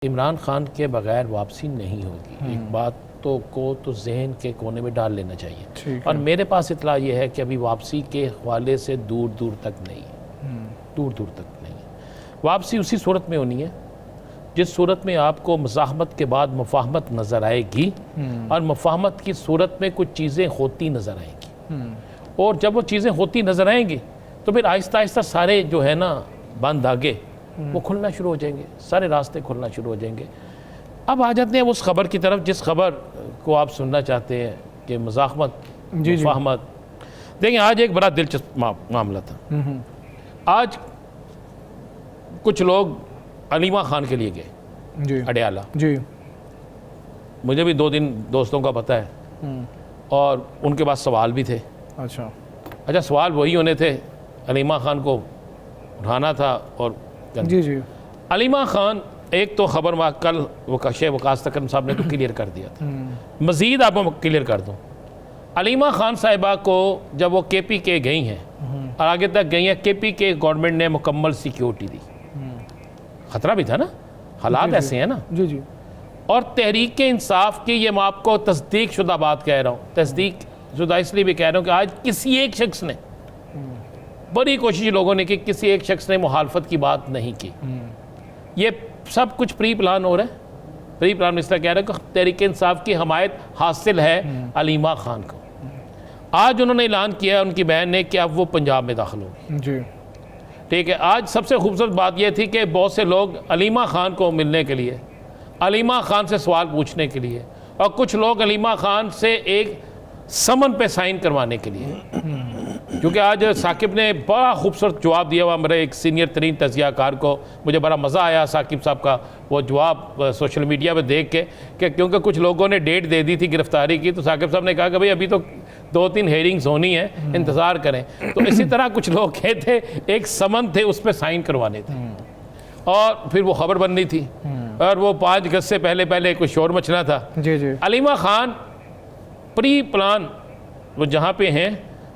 इमरान खान के बगैर वापसी नहीं होगी। एक बात तो जहन के कोने में डाल लेना चाहिए। और मेरे पास इतला ये है कि अभी वापसी के हवाले से दूर दूर तक नहीं, दूर दूर तक नहीं। वापसी उसी सूरत में होनी है जिस सूरत में आपको मज़ाहमत के बाद मुफाहमत नज़र आएगी और मुफाहमत की सूरत में कुछ चीज़ें होती नज़र आएंगी। और जब वो चीज़ें होती नज़र आएंगी तो फिर आहिस्ता आहिस्ता सारे जो है ना बंद आगे वो खुलना शुरू हो जाएंगे, सारे रास्ते खुलना शुरू हो जाएंगे। अब आ जाते हैं उस खबर की तरफ जिस खबर को आप सुनना चाहते हैं कि मज़ाहमत मुफाहमत। देखिए आज एक बड़ा दिलचस्प मामला था। आज कुछ लोग अलीमा खान के लिए गए अडियाला जी। मुझे भी 2 दिन दोस्तों का पता है और उनके पास सवाल भी थे। अच्छा सवाल वही होने थे, अलीमा खान को उठाना था और जी। अलीमा खान एक तो खबर कल शेख वकास तकरम साहब ने तो क्लियर कर दिया था। मज़ीद आपको क्लियर कर दूँ, अलीमा खान साहिबा को जब वो KPK गई हैं और आगे तक गई हैं, KPK गवर्नमेंट ने मुकम्मल सिक्योरिटी दी। ख़तरा भी था ना, हालात ऐसे हैं ना जी। और तहरीक इंसाफ की ये मैं आपको तस्दीक शुदा बात कह रहा हूँ, तस्दीक शुदा इसलिए भी कह रहा हूँ कि आज किसी एक शख्स ने, बड़ी कोशिश लोगों ने की, किसी एक शख्स ने मुखालफत की बात नहीं की। ये सब कुछ प्री प्लान हो रहा है। प्री प्लान इस तरह कह रहे हैं कि तहरीक इंसाफ की हमायत हासिल है अलीमा खान को। आज उन्होंने ऐलान किया उनकी बहन ने कि अब वो पंजाब में दाखिल होगी जी। ठीक है, आज सबसे खूबसूरत बात यह थी कि बहुत से लोग अलीमा खान को मिलने के लिए, अलीमा खान से सवाल पूछने के लिए, और कुछ लोग अलीमा खान से एक समन पे साइन करवाने के लिए। क्योंकि आज साकिब ने बड़ा खूबसूरत जवाब दिया हुआ मेरे एक सीनियर तरीन तजियाकार को। मुझे बड़ा मज़ा आया साकिब साहब का वो जवाब सोशल मीडिया पे देख के कि क्योंकि कुछ लोगों ने डेट दे दी थी गिरफ्तारी की, तो साकिब साहब ने कहा कि भाई अभी तो 2-3 हेयरिंग्स होनी है, इंतज़ार करें। तो इसी तरह कुछ लोग कहे थे, एक समन थे उस पर साइन करवाने थे और फिर वो खबर बननी थी और वो 5 गज से पहले कुछ शोर मचना था जी। अलीमा खान प्री प्लान वो जहाँ पे हैं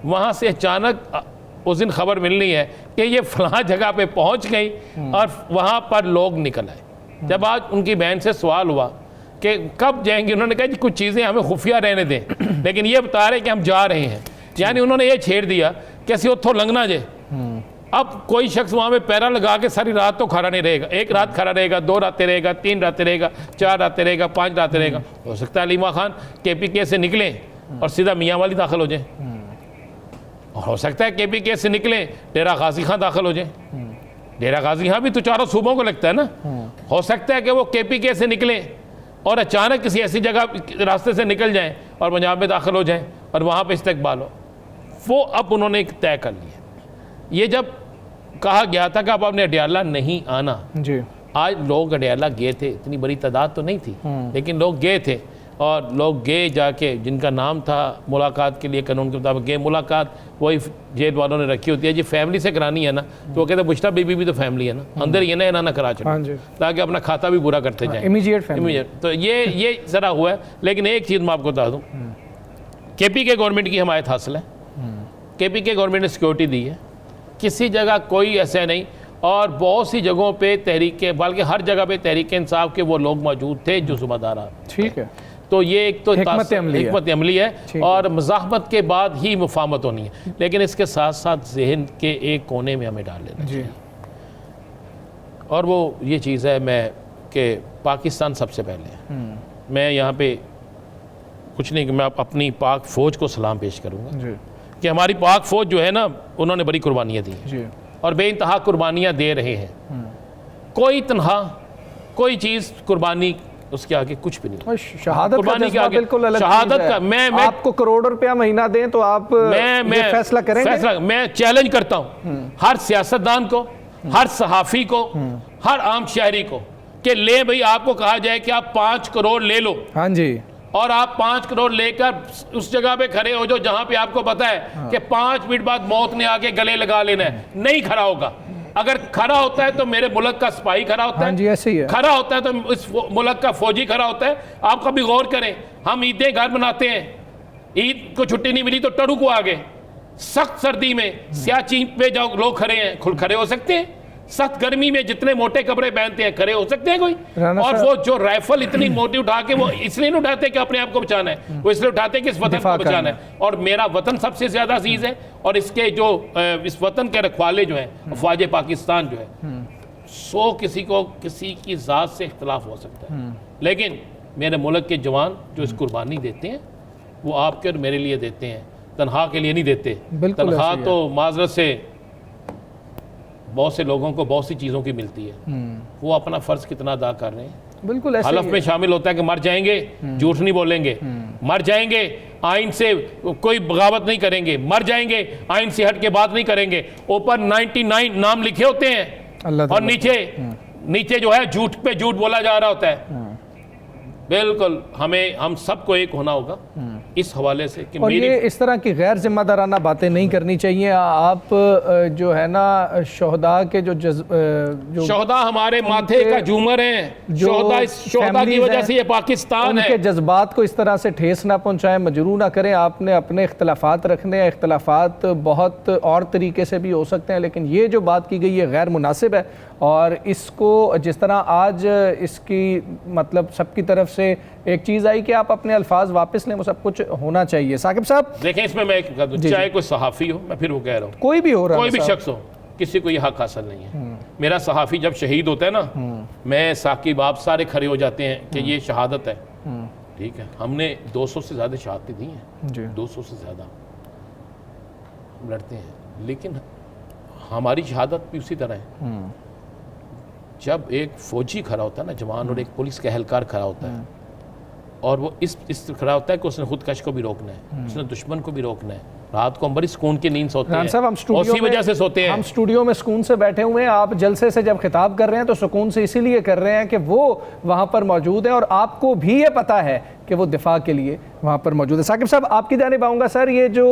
वहाँ से अचानक उस दिन खबर मिलनी है कि ये फलां जगह पे पहुँच गई और वहाँ पर लोग निकल आए। जब आज उनकी बहन से सवाल हुआ कि कब जाएंगे, उन्होंने कहा कि कुछ चीज़ें हमें खुफिया रहने दें, लेकिन ये बता रहे कि हम जा रहे हैं। यानी उन्होंने ये छेड़ दिया कि ऐसे उतो लंघना जे। अब कोई शख्स वहाँ पे पैरा लगा के सारी रात तो खड़ा नहीं रहेगा, 1 रात खड़ा रहेगा, 2 रातें रहेगा, 3 रातें रहेगा, 4 रातें रहेगा, 5 रातें रहेगा। हो सकता है अलीमा खान KPK से निकलें और सीधा मियाँ वाली दाखिल हो जाए, और हो सकता है KPK से निकलें डेरा गाजी खां दाखिल हो जाए। डेरा गाजी खां भी तो चारों सूबों को लगता है ना। हो सकता है कि वो KPK से निकलें और अचानक किसी ऐसी जगह रास्ते से निकल जाएं और पंजाब में दाखिल हो जाएं और वहाँ पे इस्तकबाल हो। वो अब उन्होंने एक तय कर लिया। ये जब कहा गया था कि अब आपने अडियाला नहीं आना जी, आज लोग अडियाला गए थे, इतनी बड़ी तादाद तो नहीं थी लेकिन लोग गए थे और लोग गए जाके, जिनका नाम था मुलाकात के लिए कानून के मुताबिक गए। मुलाकात वही जेल वालों ने रखी होती है जी, फैमिली से करानी है ना, तो वो कहते बुश्ता बीबी भी तो फैमिली है ना, अंदर ये ना करा चुके ताकि अपना खाता भी पूरा करते जाएं, इमीडिएट। तो ये ज़रा हुआ है। लेकिन एक चीज़ मैं आपको बता दूँ, KPK गवर्नमेंट की हमायत हासिल है। KPK गवर्नमेंट ने सिक्योरिटी दी है, किसी जगह कोई ऐसा नहीं, और बहुत सी जगहों पे तहरीक, बल्कि हर जगह पे तहरीक इंसाफ के वो लोग मौजूद थे जो ज़िम्मेदार। ठीक है, तो ये एक तो हिकमत अमली है और मज़ाहमत के बाद ही मुफाहमत होनी है। लेकिन इसके साथ साथ जहन के एक कोने में हमें डाल लेना चाहिए, और वो ये चीज़ है मैं कि पाकिस्तान सबसे पहले है। मैं यहाँ पे कुछ नहीं कि मैं अपनी पाक फ़ौज को सलाम पेश करूँगा कि हमारी पाक फ़ौज जो है ना, उन्होंने बड़ी कुर्बानियाँ दी और बेइंतहा कुर्बानियाँ दे रहे हैं। कोई तनहा कोई चीज़ कुर्बानी उसके आगे कुछ भी नहीं। शहादत का जज्बा बिल्कुल अलग, शहादत का मैं आपको करोड़ों रुपया महीना दें तो आप मैं फैसला करेंगे। मैं चैलेंज करता हूँ हर सियासतदान को, हर सहाफ़ी को, हर आम शहरी को कि ले भाई, आपको कहा जाए कि आप 5 करोड़ ले लो, हाँ जी, और आप 5 करोड़ लेकर उस जगह पे खड़े हो जो जहां पे आपको पता है कि 5 मिनट बाद मौत ने आके गले लगा लेना है, नहीं खड़ा होगा। अगर खड़ा होता है तो मेरे मुल्क का सिपाही खड़ा होता है, जी ऐसे ही है। खड़ा होता है तो इस मुल्क का फौजी खड़ा होता है। आप कभी गौर करें, हम ईदें घर मनाते हैं, ईद को छुट्टी नहीं मिली तो टरू को आगे, सख्त सर्दी में सियाचिन पे जाओ लोग खड़े हैं, खुल खड़े हो सकते हैं? सख्त गर्मी में जितने मोटे कपड़े पहनते हैं खड़े हो सकते हैं कोई? और वो जो राइफल इतनी मोटी उठा के, वो इसलिए नहीं उठाते कि अपने आप को बचाना है, वो इसलिए उठाते हैं कि इस वतन को बचाना है। और मेरा वतन सबसे ज्यादा अजीज है, और इसके जो इस वतन के रखवाले जो है अफवाज पाकिस्तान जो है, सो किसी को किसी की जात से इख्तलाफ हो सकता है, लेकिन मेरे मुल्क के जवान जो इस कुर्बानी देते हैं वो आपके और मेरे लिए देते हैं, तनख्वाह के लिए नहीं देते। तनख्वाह तो माजरत से बहुत से लोगों को बहुत सी चीज़ों की मिलती है, वो अपना फ़र्ज़ कितना अदा कर रहे हैं। बिल्कुल ऐसे हलफ में शामिल होता है कि मर जाएंगे, झूठ नहीं बोलेंगे, मर जाएंगे, आइन से कोई बगावत नहीं करेंगे, मर जाएंगे, आइन से हट के बात नहीं करेंगे। ऊपर 99 नाम लिखे होते हैं और नीचे जो है झूठ पे झूठ बोला जा रहा होता है। बिल्कुल हम सबको एक होना होगा इस हवाले से कि और ये इस तरह की गैर जिम्मेदाराना बातें नहीं करनी चाहिए। आप जो है ना शोहदा के जो शोहदा हमारे माथे का झूमर हैं, शोहदा की वजह से ये पाकिस्तान है। उनके जज्बात को इस तरह से ठेस ना पहुंचाएं, मजरूह ना करें। आपने अपने इख्तलाफात रखने हैं, इख्तलाफात बहुत और तरीके से भी हो सकते हैं, लेकिन ये जो बात की गई है गैर मुनासिब है। और इसको जिस तरह आज इसकी मतलब सबकी तरफ से एक चीज़ आई कि आप अपने अल्फाज वापस लें, वो सब कुछ होना चाहिए। साकिब साहब देखें, इसमें मैं कह दूं, चाहे कोई सहाफ़ी हो, मैं फिर वो कह रहा हूँ, कोई भी हो रहा है, कोई भी शख्स हो, किसी को ये हक हासिल नहीं है। मेरा सहाफ़ी जब शहीद होता है ना, मैं साकिब आप सारे खड़े हो जाते हैं कि ये शहादत है, ठीक है। हमने 200 से ज़्यादा शहादतें दी हैं, 200 से ज़्यादा हम लड़ते हैं, लेकिन हमारी शहादत भी उसी तरह है। जब एक फौजी खड़ा होता है ना, जवान, और एक पुलिस का एहलकार खड़ा होता है, और वो इस खड़ा होता है कि उसने खुदकश को भी रोकना है, उसने दुश्मन को भी रोकना है, रात को हम बड़ी सुकून की नींद सोते हैं, हम उसी वजह से सोते हैं। हम स्टूडियो में सुकून से बैठे हुए हैं, आप जलसे से जब खिताब कर रहे हैं तो सुकून से इसीलिए कर रहे हैं कि वो वहाँ पर मौजूद है और आपको भी ये पता है कि वो दिफा के लिए वहाँ पर मौजूद है। साकिब साहब आपकी जानिब आऊँगा। सर, ये जो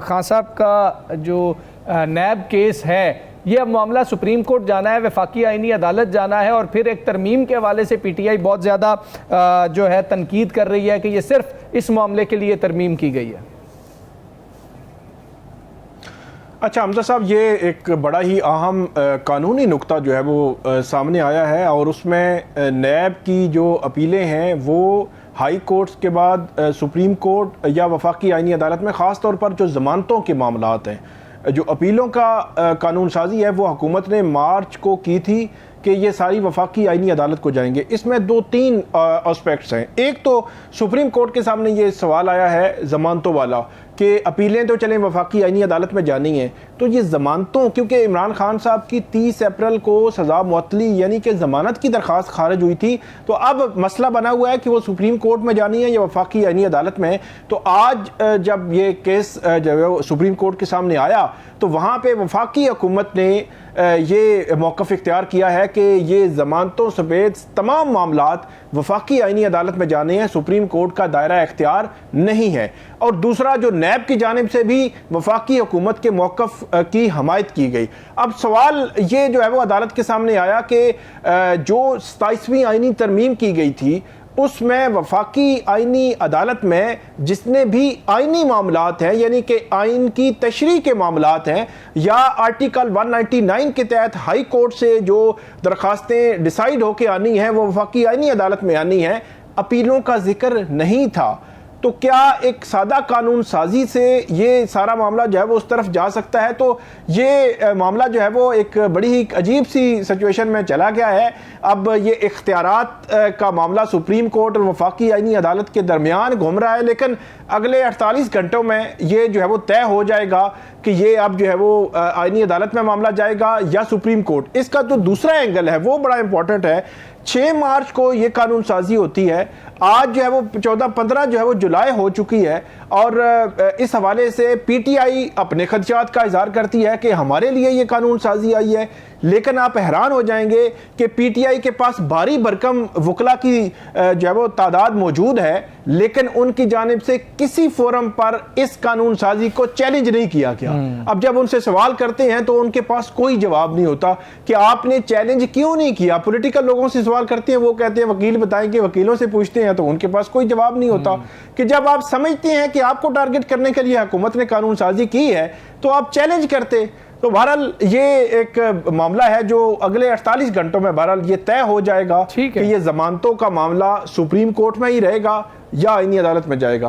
खान साहब का जो नैब केस है, ये अब मामला सुप्रीम कोर्ट जाना है, वफाकी आईनी अदालत जाना है, और फिर एक तरमीम के हवाले से पीटीआई बहुत ज़्यादा जो है तनकीद कर रही है कि ये सिर्फ इस मामले के लिए तरमीम की गई है। अच्छा हमजा साहब, ये एक बड़ा ही अहम कानूनी नुक्ता जो है वो सामने आया है, और उसमें नैब की जो अपीलें हैं वो हाई कोर्ट्स के बाद सुप्रीम कोर्ट या वफाकी आईनी अदालत में, ख़ास तौर पर जो ज़मानतों के मामलात हैं, जो अपीलों का कानून साजी है, वो हुकूमत ने मार्च को की थी कि ये सारी वफाकी आईनी अदालत को जाएंगे। इसमें 2-3 एस्पेक्ट्स हैं। एक तो सुप्रीम कोर्ट के सामने ये सवाल आया है ज़मानतों वाला कि अपीलें तो चलें वफाकी आईनी अदालत में जानी है, तो ये ज़मानतों, क्योंकि इमरान खान साहब की 30 अप्रैल को सज़ा मुअत्तली यानी कि ज़मानत की दरख्वास्त खारिज हुई थी, तो अब मसला बना हुआ है कि वो सुप्रीम कोर्ट में जानी है या वफाकी आईनी अदालत में। तो आज जब ये केस जब वो सुप्रीम कोर्ट के सामने आया तो वहाँ पर वफाकी हुकूमत ने ये मौक़िफ़ इख्तियार किया है कि ये ज़मानतों समेत तमाम मामलात वफाकी आईनी अदालत में जाने हैं, सुप्रीम कोर्ट का दायरा इख्तियार नहीं है। और दूसरा, जो नैब की जानिब से भी वफाकी हुकूमत के मौक़िफ़ की हमायत की गई। अब सवाल ये जो है वो अदालत के सामने आया कि जो 27वीं आईनी तरमीम की गई थी उसमें वफाकी आईनी अदालत में जिसने भी आईनी मामलात हैं, यानी कि आइन की तशरीह के मामलात हैं या आर्टिकल 199 के तहत हाई कोर्ट से जो दरखास्तें डिसाइड होकर आनी हैं वो वफाकी आईनी अदालत में आनी हैं, अपीलों का जिक्र नहीं था। तो क्या एक सादा कानून साजी से ये सारा मामला जो है वो उस तरफ जा सकता है? तो ये मामला जो है वो एक बड़ी ही अजीब सी सिचुएशन में चला गया है। अब ये इख्तियारात का मामला सुप्रीम कोर्ट और वफाकी आईनी अदालत के दरमियान घूम रहा है, लेकिन अगले 48 घंटों में ये जो है वो तय हो जाएगा कि ये अब जो है वो आईनी अदालत में मामला जाएगा या सुप्रीम कोर्ट। इसका जो दूसरा एंगल है वो बड़ा इंपॉर्टेंट है। 6 मार्च को ये कानून साजी होती है, आज जो है वो 14-15 जो है वो जुलाई हो चुकी है, और इस हवाले से पीटीआई अपने खदशात का इजहार करती है कि हमारे लिए ये कानून साजी आई है। लेकिन आप हैरान हो जाएंगे कि पीटीआई के पास भारी भरकम वकला की जो है वो तादाद मौजूद है, लेकिन उनकी जानिब से किसी फोरम पर इस कानून साजी को चैलेंज नहीं किया गया। अब जब उनसे सवाल करते हैं तो उनके पास कोई जवाब नहीं होता कि आपने चैलेंज क्यों नहीं किया। पॉलिटिकल लोगों से सवाल करते हैं, वो कहते हैं वकील बताएंगे, वकीलों से पूछते हैं तो उनके पास कोई जवाब नहीं होता। कि जब आप समझते हैं कि आपको टारगेट करने के लिए हुकूमत ने कानून साजी की है तो आप चैलेंज करते। तो बहरहाल ये एक मामला है जो अगले 48 घंटों में बहरहाल ये तय हो जाएगा कि ये जमानतों का मामला सुप्रीम कोर्ट में ही रहेगा या आईनी अदालत में जाएगा।